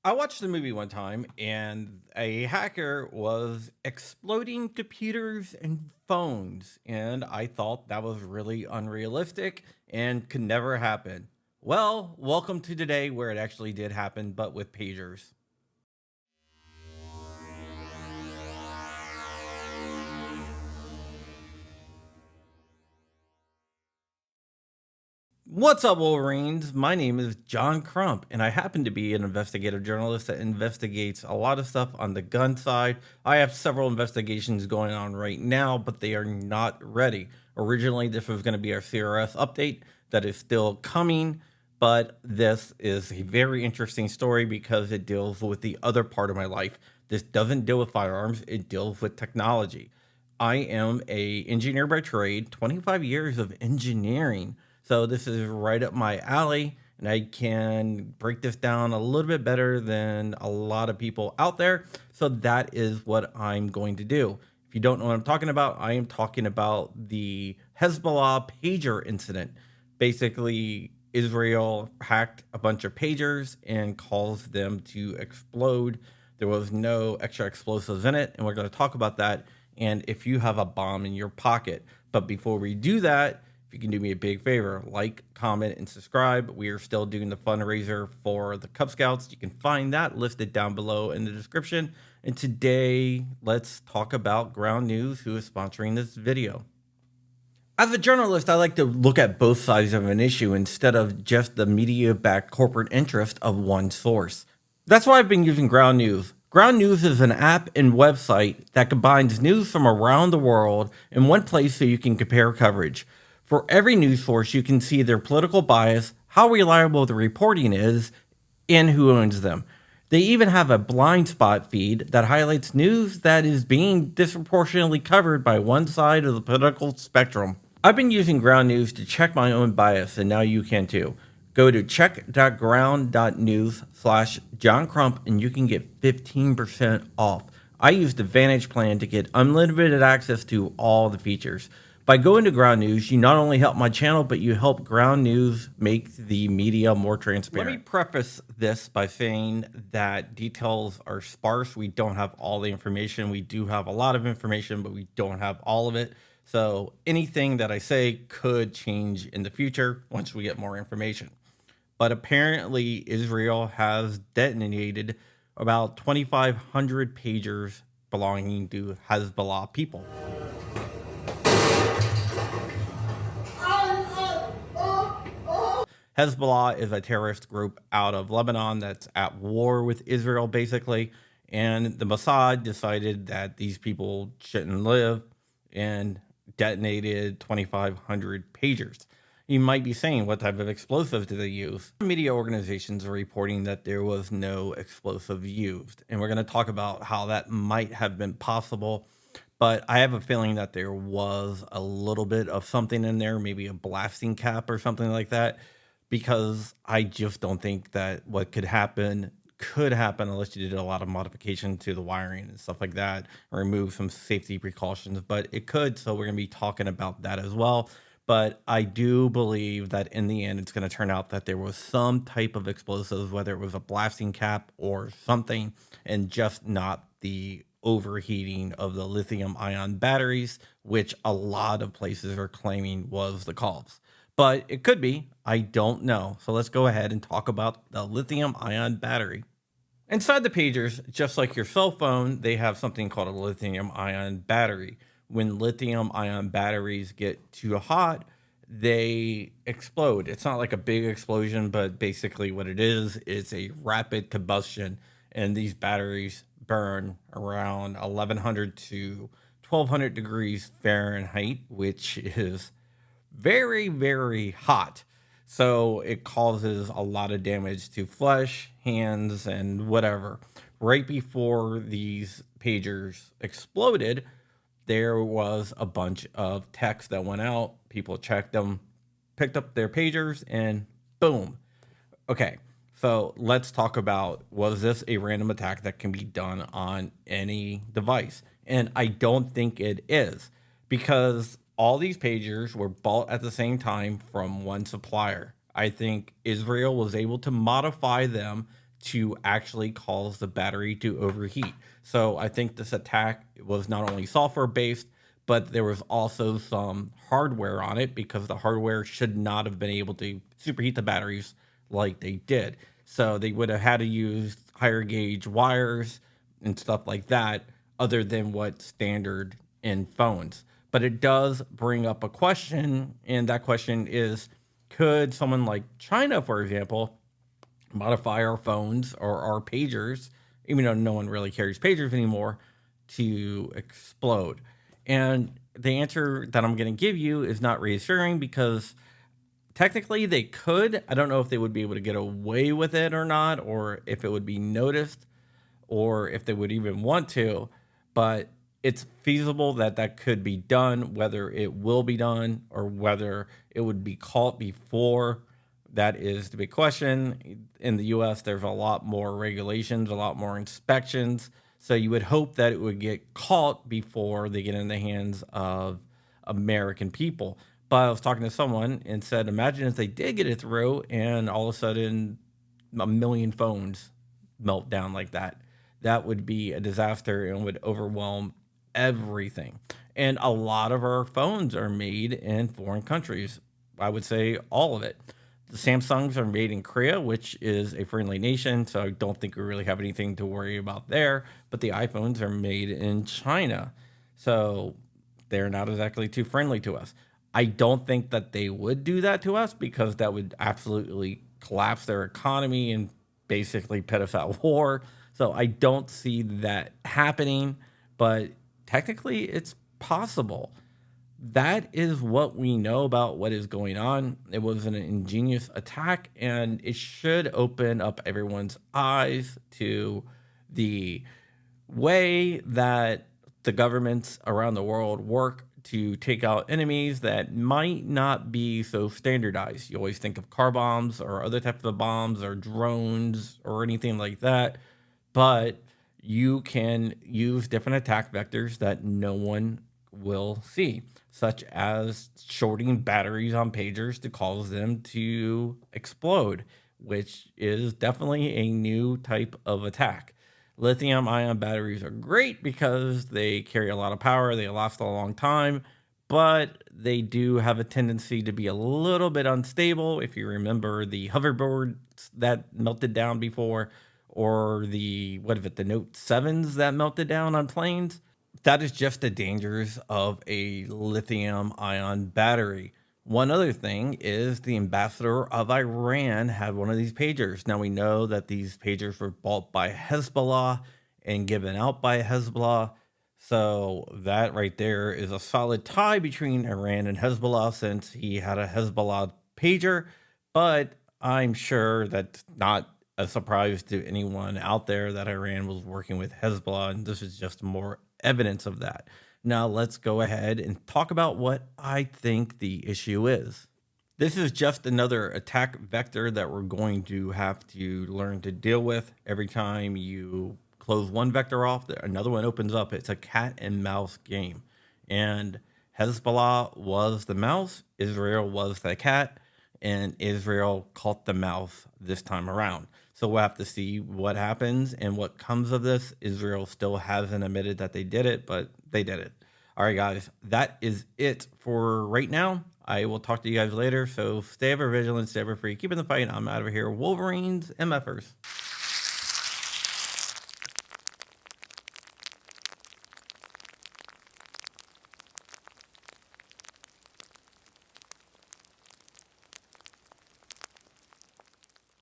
I watched the movie one time and a hacker was exploding computers and phones, and I thought that was really unrealistic and could never happen. Well, welcome to today where it actually did happen, but with pagers. What's up, Wolverines? My name is John Crump, and I happen to be an investigative journalist that investigates a lot of stuff on the gun side. I have several investigations going on right now, but they are not ready. Originally, this was going to be our CRS update that is still coming, but this is a very interesting story because it deals with the other part of my life. This doesn't deal with firearms, it deals with technology. I am a engineer by trade, 25 years of engineering. So this is right up my alley, and I can break this down a little bit better than a lot of people out there. So that is what I'm going to do. If you don't know what I'm talking about, I am talking about the Hezbollah pager incident. Basically, Israel hacked a bunch of pagers and caused them to explode. There was no extra explosives in it, and we're going to talk about that. And if you have a bomb in your pocket. But before we do that, if you can do me a big favor, like, comment, and subscribe. We are still doing the fundraiser for the Cub Scouts. You can find that listed down below in the description. And today, let's talk about Ground News, who is sponsoring this video. As a journalist, I like to look at both sides of an issue instead of just the media-backed corporate interest of one source. That's why I've been using Ground News. Ground News is an app and website that combines news from around the world in one place so you can compare coverage. For every news source, you can see their political bias, how reliable the reporting is, and who owns them. They even have a blind spot feed that highlights news that is being disproportionately covered by one side of the political spectrum. I've been using Ground News to check my own bias, and now you can too. Go to check.ground.news/John Crump and you can get 15% off. I use the Vantage plan to get unlimited access to all the features. By going to Ground News, you not only help my channel, but you help Ground News make the media more transparent. Let me preface this by saying that details are sparse. We don't have all the information. We do have a lot of information, but we don't have all of it. So anything that I say could change in the future once we get more information. But apparently Israel has detonated about 2,500 pagers belonging to Hezbollah people. Hezbollah is a terrorist group out of Lebanon that's at war with Israel, basically. And the Mossad decided that these people shouldn't live and detonated 2,500 pagers. You might be saying, what type of explosives do they use? Media organizations are reporting that there was no explosive used. And we're going to talk about how that might have been possible. But I have a feeling that there was a little bit of something in there, maybe a blasting cap or something like that, because I just don't think that what could happen unless you did a lot of modification to the wiring and stuff like that, or remove some safety precautions, but it could. So we're going to be talking about that as well. But I do believe that in the end, it's going to turn out that there was some type of explosives, whether it was a blasting cap or something, and just not the overheating of the lithium ion batteries, which a lot of places are claiming was the cause. But it could be. I don't know. So let's go ahead and talk about the lithium ion battery. Inside the pagers, just like your cell phone, they have something called a lithium ion battery. When lithium ion batteries get too hot, they explode. It's not like a big explosion, but basically what it is a rapid combustion. And these batteries burn around 1100 to 1200 degrees Fahrenheit, which is very, very hot. So it causes a lot of damage to flesh, hands, and whatever. Right before these pagers exploded, there was a bunch of texts that went out. People checked them, picked up their pagers, and boom. Okay, so let's talk about, was this a random attack that can be done on any device? And I don't think it is, because all these pagers were bought at the same time from one supplier. I think Israel was able to modify them to actually cause the battery to overheat. So I think this attack was not only software based, but there was also some hardware on it because the hardware should not have been able to superheat the batteries like they did. So they would have had to use higher gauge wires and stuff like that, other than what's standard in phones. But it does bring up a question, and that question is, could someone like China, for example, modify our phones or our pagers, even though no one really carries pagers anymore, to explode? And the answer that I'm going to give you is not reassuring because technically they could. I don't know if they would be able to get away with it or not, or if it would be noticed, or if they would even want to, but it's feasible that that could be done. Whether it will be done or whether it would be caught before, that is the big question. In the US, there's a lot more regulations, a lot more inspections. So you would hope that it would get caught before they get in the hands of American people. But I was talking to someone and said, imagine if they did get it through and all of a sudden a million phones melt down like that. That would be a disaster and would overwhelm everything. And a lot of our phones are made in foreign countries. I would say all of it. The Samsungs are made in Korea, which is a friendly nation, so I don't think we really have anything to worry about there. But the iPhones are made in China, so they're not exactly too friendly to us. I don't think that they would do that to us because that would absolutely collapse their economy and basically put us at war. So I don't see that happening, but technically it's possible. That is what we know about what is going on. It was an ingenious attack, and it should open up everyone's eyes to the way that the governments around the world work to take out enemies that might not be so standardized. You always think of car bombs or other types of bombs or drones or anything like that, but you can use different attack vectors that no one will see, such as shorting batteries on pagers to cause them to explode, which is definitely a new type of attack. Lithium ion batteries are great because they carry a lot of power, they last a long time, but they do have a tendency to be a little bit unstable. If you remember the hoverboards that melted down before, or the what is it, the Note 7s that melted down on planes, that is just the dangers of a lithium ion battery. One other thing is the ambassador of Iran had one of these pagers. Now we know that these pagers were bought by Hezbollah and given out by Hezbollah. So that right there is a solid tie between Iran and Hezbollah since he had a Hezbollah pager. But I'm sure that's not a surprise to anyone out there that Iran was working with Hezbollah, and this is just more evidence of that. Now, let's go ahead and talk about what I think the issue is. This is just another attack vector that we're going to have to learn to deal with. Every time you close one vector off, another one opens up. It's a cat and mouse game. And Hezbollah was the mouse, Israel was the cat, and Israel caught the mouse this time around. So we'll have to see what happens and what comes of this. Israel still hasn't admitted that they did it, but they did it. All right, guys, that is it for right now. I will talk to you guys later. So stay ever vigilant, stay ever free, keeping the fight. I'm out of here. Wolverines, MFers.